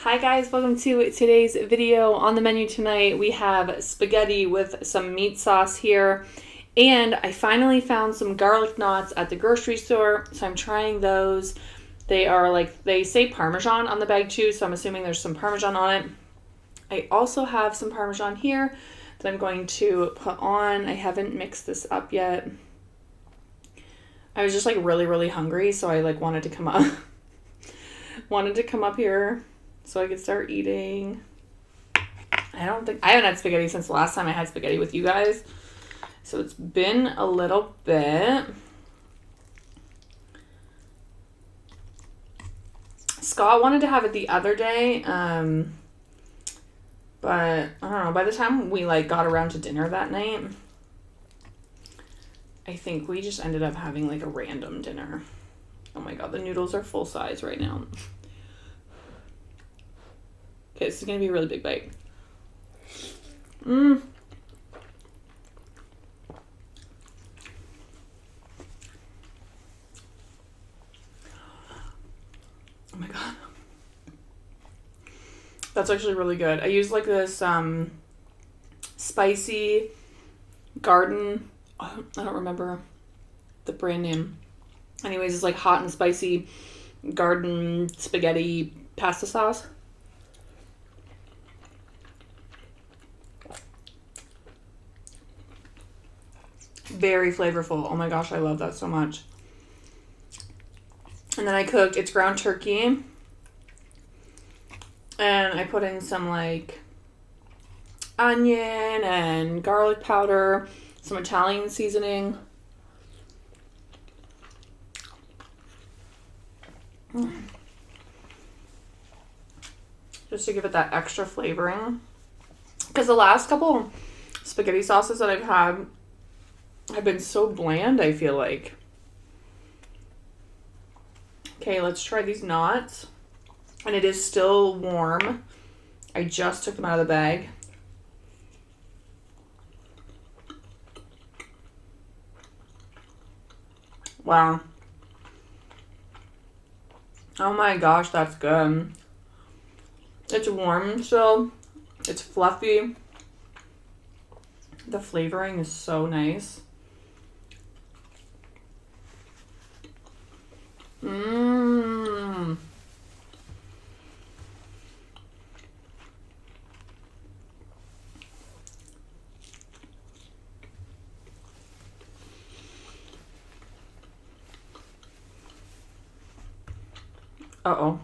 Hi guys, welcome to today's video. On the menu tonight we have spaghetti with some meat sauce here, and I finally found some garlic knots at the grocery store, so I'm trying those. They are like, they say Parmesan on the bag too, so I'm assuming there's some Parmesan on it. I also have some Parmesan here that I'm going to put on. I haven't mixed this up yet. I was just like really hungry, so I like wanted to come up here so I could start eating. I haven't had spaghetti since the last time I had spaghetti with you guys. So it's been a little bit. Scott wanted to have it the other day. But I don't know, by the time we like got around to dinner that night, I think we just ended up having like a random dinner. Oh my god, the noodles are full size right now. Okay, this is going to be a really big bite. Oh my god. That's actually really good. I use like this spicy garden, I don't remember the brand name. Anyways, it's like hot and spicy garden spaghetti pasta sauce. Very flavorful. Oh my gosh, I love that so much. And then I cooked, it's ground turkey. And I put in some like onion and garlic powder, some Italian seasoning. Just to give it that extra flavoring. Because the last couple spaghetti sauces that I've had have been so bland, I feel like. Okay, let's try these knots. And it is still warm. I just took them out of the bag. Wow. Oh my gosh, that's good. It's warm still. It's fluffy. The flavoring is so nice. Uh-oh.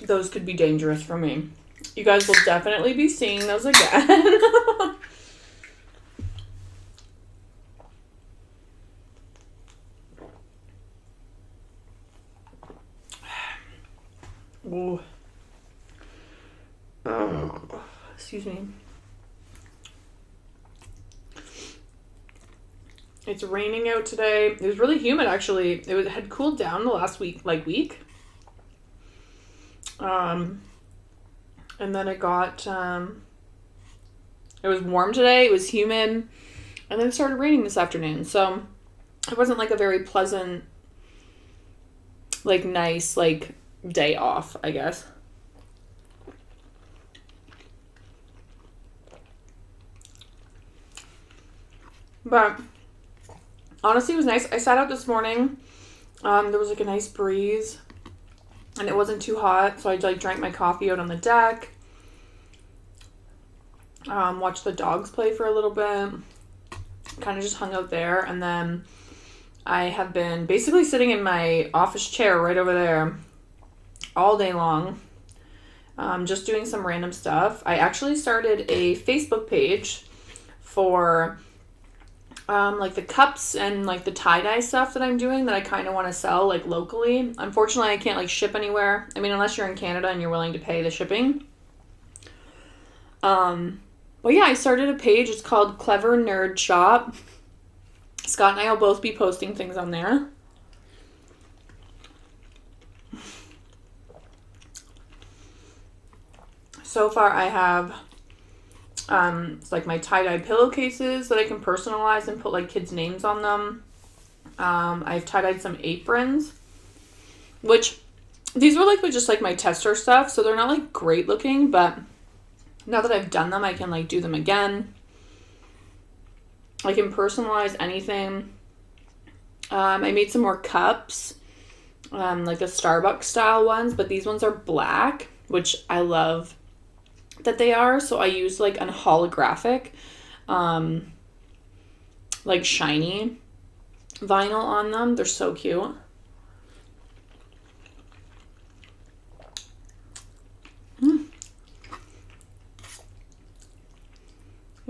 Those could be dangerous for me. You guys will definitely be seeing those again. Ooh. Oh, excuse me. It's raining out today. It was really humid actually. It had cooled down the last week. And then it got, it was warm today. It was humid. And then it started raining this afternoon. So it wasn't like a very pleasant, like nice, like day off, I guess. But honestly, it was nice. I sat out this morning. There was like a nice breeze and it wasn't too hot. So I like drank my coffee out on the deck. Watched the dogs play for a little bit. Kind of just hung out there. And then I have been basically sitting in my office chair right over there all day long. Just doing some random stuff. I actually started a Facebook page for like the cups and like the tie-dye stuff that I'm doing that I kind of want to sell like locally. Unfortunately, I can't like ship anywhere. I mean, unless you're in Canada and you're willing to pay the shipping. But yeah, I started a page. It's called Clever Nerd Shop. Scott and I will both be posting things on there. So far I have it's like my tie-dye pillowcases that I can personalize and put like kids' names on them. I've tie-dyed some aprons, which These were like just like my tester stuff, so they're not like great looking, but now that I've done them, I can like do them again. I can personalize anything. I made some more cups, like the Starbucks style ones, but these ones are black, which I love that they are. So I used like a holographic, like shiny vinyl on them. They're so cute.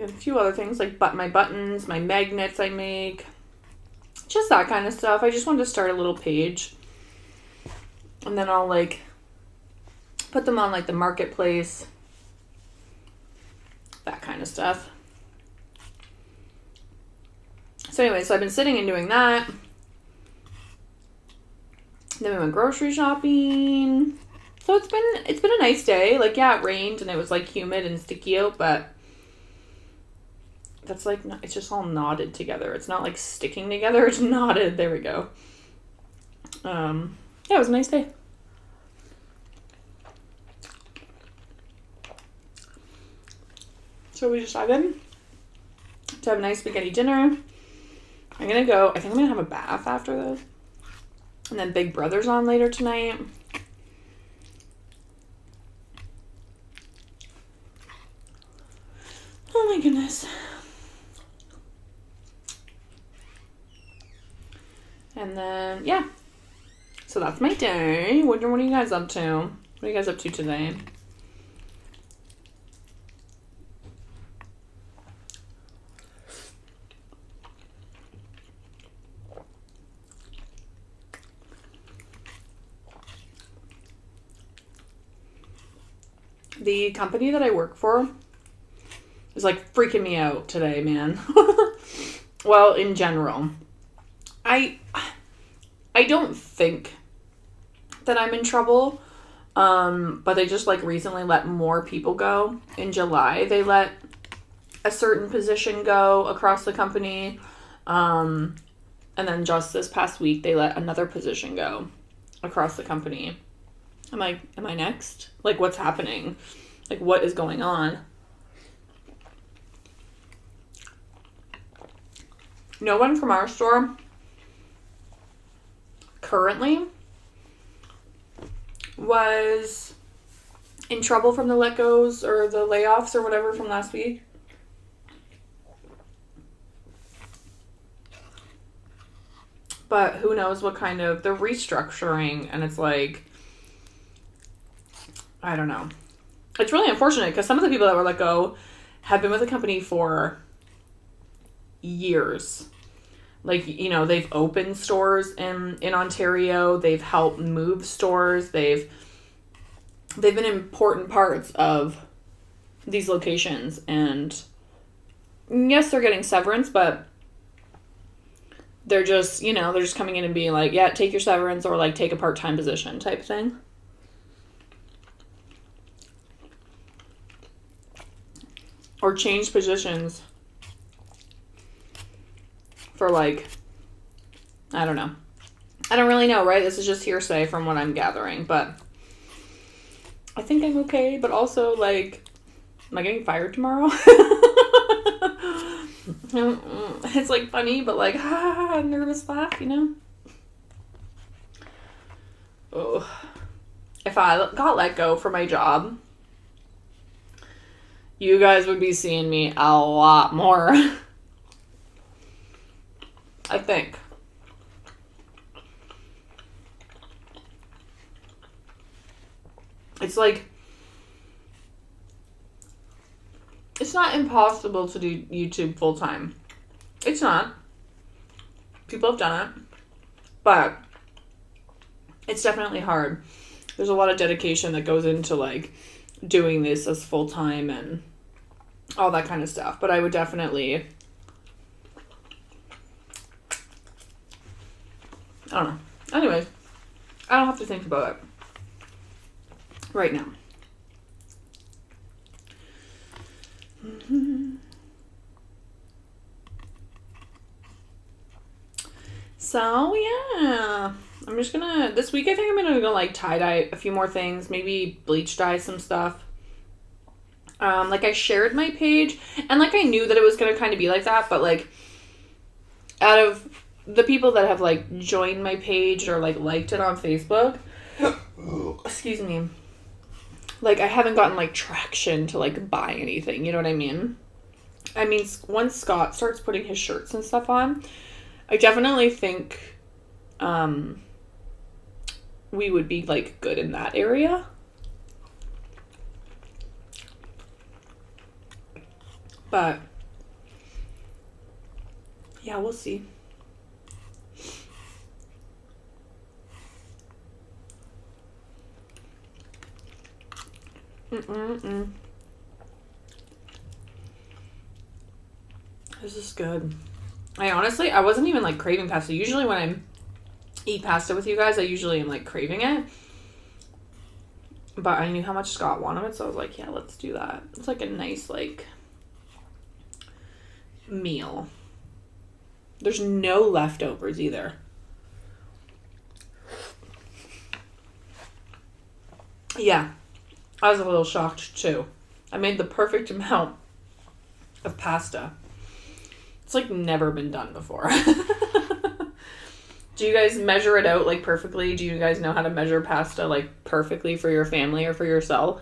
A few other things like my buttons, my magnets I make, just that kind of stuff. I just wanted to start a little page, and then I'll like put them on like the marketplace, that kind of stuff. So anyway, so I've been sitting and doing that. Then we went grocery shopping. So it's been a nice day. Like, yeah, it rained and it was like humid and sticky out, but that's like, it's just all knotted together. It's not like sticking together. It's knotted. There we go. Yeah, it was a nice day. So we decided to have a nice spaghetti dinner. I think I'm going to have a bath after this. And then Big Brother's on later tonight. Oh my goodness. And then, yeah. So that's my day. What are you guys up to? What are you guys up to today? The company that I work for is like freaking me out today, man. Well, in general. I don't think that I'm in trouble, but they just like recently let more people go. In July, they let a certain position go across the company, and then just this past week, they let another position go across the company. Am I next? Like, what's happening? Like, what is going on? No one from our store currently was in trouble from the let goes or the layoffs or whatever from last week. But who knows what kind of, they're restructuring, and it's like, I don't know. It's really unfortunate because some of the people that were let go have been with the company for years. Like, you know, they've opened stores in Ontario. They've helped move stores. They've been important parts of these locations. And yes, they're getting severance, but they're just, you know, they're just coming in and being like, yeah, take your severance or like take a part-time position type thing. Or change positions for like, I don't know. I don't really know, right? This is just hearsay from what I'm gathering, but I think I'm okay. But also, like, am I getting fired tomorrow? It's like funny, but like, nervous laugh, you know? Oh, if I got let go for my job, you guys would be seeing me a lot more. I think. It's like, it's not impossible to do YouTube full time. It's not. People have done it. But it's definitely hard. There's a lot of dedication that goes into like doing this as full time and all that kind of stuff. But I would definitely, I don't know. Anyways, I don't have to think about it right now. So, yeah. I'm just gonna, this week I think I'm gonna go like tie-dye a few more things, maybe bleach dye some stuff. Like I shared my page, and like I knew that it was gonna kind of be like that, but like out of the people that have like joined my page or like liked it on Facebook, excuse me, like I haven't gotten like traction to like buy anything, you know what I mean? I mean, once Scott starts putting his shirts and stuff on, I definitely think we would be like good in that area. But yeah, we'll see. This is good. I wasn't even like craving pasta. Usually when I eat pasta with you guys, I usually am like craving it. But I knew how much Scott wanted it, so I was like, yeah, let's do that. It's like a nice like meal. There's no leftovers either. Yeah, I was a little shocked too. I made the perfect amount of pasta. It's like never been done before. Do you guys measure it out like perfectly? Do you guys know how to measure pasta like perfectly for your family or for yourself?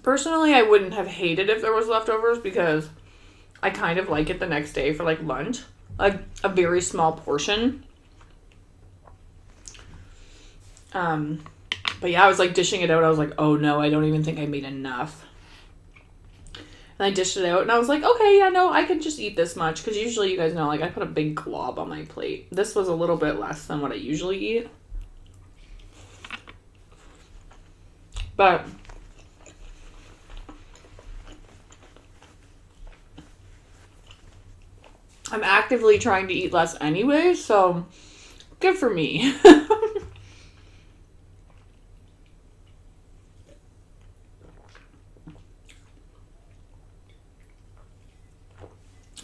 Personally, I wouldn't have hated if there was leftovers because I kind of like it the next day for like lunch. Like a very small portion. But yeah, I was like dishing it out. I was like, oh no, I don't even think I made enough. And I dished it out and I was like, okay, yeah, no, I can just eat this much. Because usually you guys know, like I put a big glob on my plate. This was a little bit less than what I usually eat. But I'm actively trying to eat less anyway, so good for me.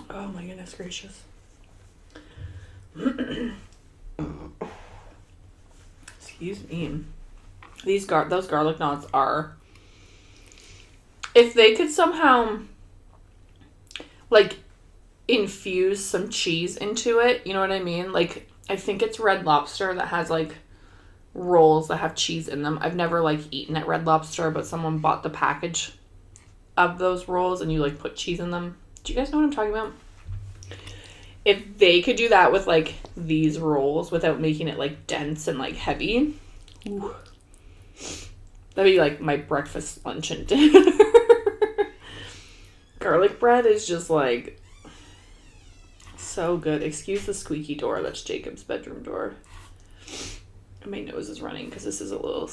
Oh my goodness gracious. Excuse me. Those garlic knots are, if they could somehow like infuse some cheese into it, you know what I mean? Like I think it's Red Lobster that has like rolls that have cheese in them. I've never like eaten at Red Lobster, but someone bought the package of those rolls and you like put cheese in them. Do you guys know what I'm talking about? If they could do that with like these rolls without making it like dense and like heavy, ooh, that'd be like my breakfast, lunch, and dinner. Garlic bread is just like so good. Excuse the squeaky door. That's Jacob's bedroom door. My nose is running because this is a little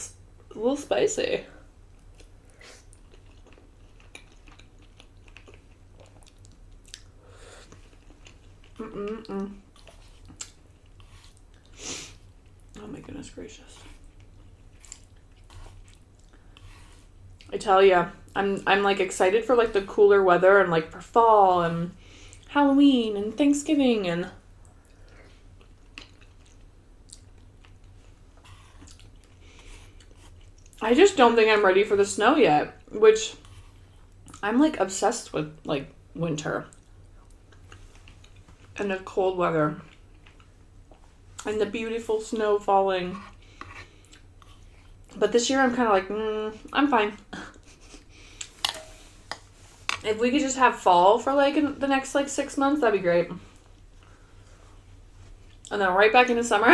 spicy. Oh my goodness gracious. I tell ya, I'm like excited for like the cooler weather and like for fall and Halloween and Thanksgiving, and I just don't think I'm ready for the snow yet, which I'm like obsessed with like winter and the cold weather and the beautiful snow falling. But this year I'm kind of like, I'm fine. If we could just have fall for like the next like 6 months, that'd be great. And then right back into summer.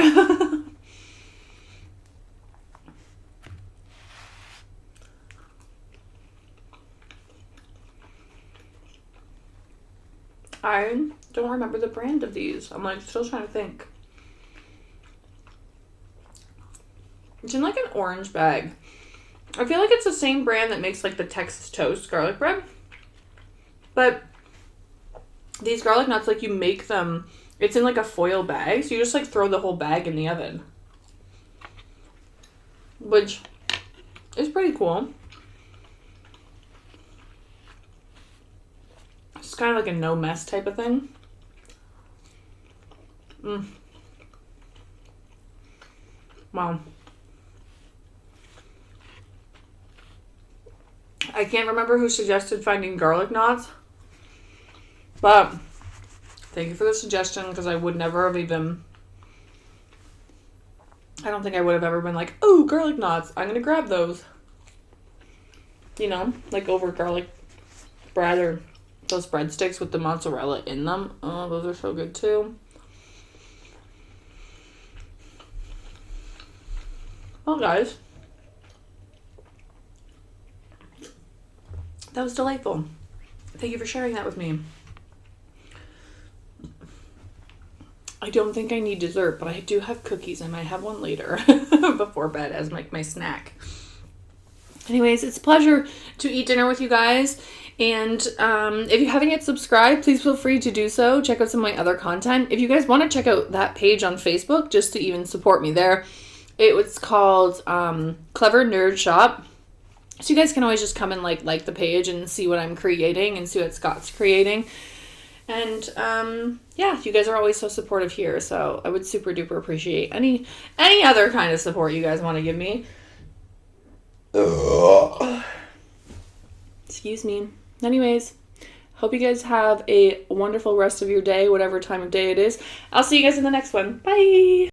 I don't remember the brand of these. I'm like still trying to think. It's in like an orange bag. I feel like it's the same brand that makes like the Texas toast garlic bread. But these garlic knots, like you make them, it's in like a foil bag. So you just like throw the whole bag in the oven. Which is pretty cool. kind of like a no mess type of thing. Wow. I can't remember who suggested finding garlic knots, but thank you for the suggestion, because I would never have even, I don't think I would have ever been like, oh, garlic knots, I'm gonna grab those. You know, like over garlic bread or those breadsticks with the mozzarella in them. Oh, those are so good too. Well, guys, that was delightful. Thank you for sharing that with me. I don't think I need dessert, but I do have cookies. I might have one later before bed as like my snack. Anyways, it's a pleasure to eat dinner with you guys. And if you haven't yet subscribed, please feel free to do so. Check out some of my other content. If you guys want to check out that page on Facebook, just to even support me there, it was called Clever Nerd Shop. So you guys can always just come and like the page and see what I'm creating and see what Scott's creating. And yeah, you guys are always so supportive here. So I would super duper appreciate any other kind of support you guys want to give me. Excuse me. Anyways, hope you guys have a wonderful rest of your day, whatever time of day it is. I'll see you guys in the next one. Bye.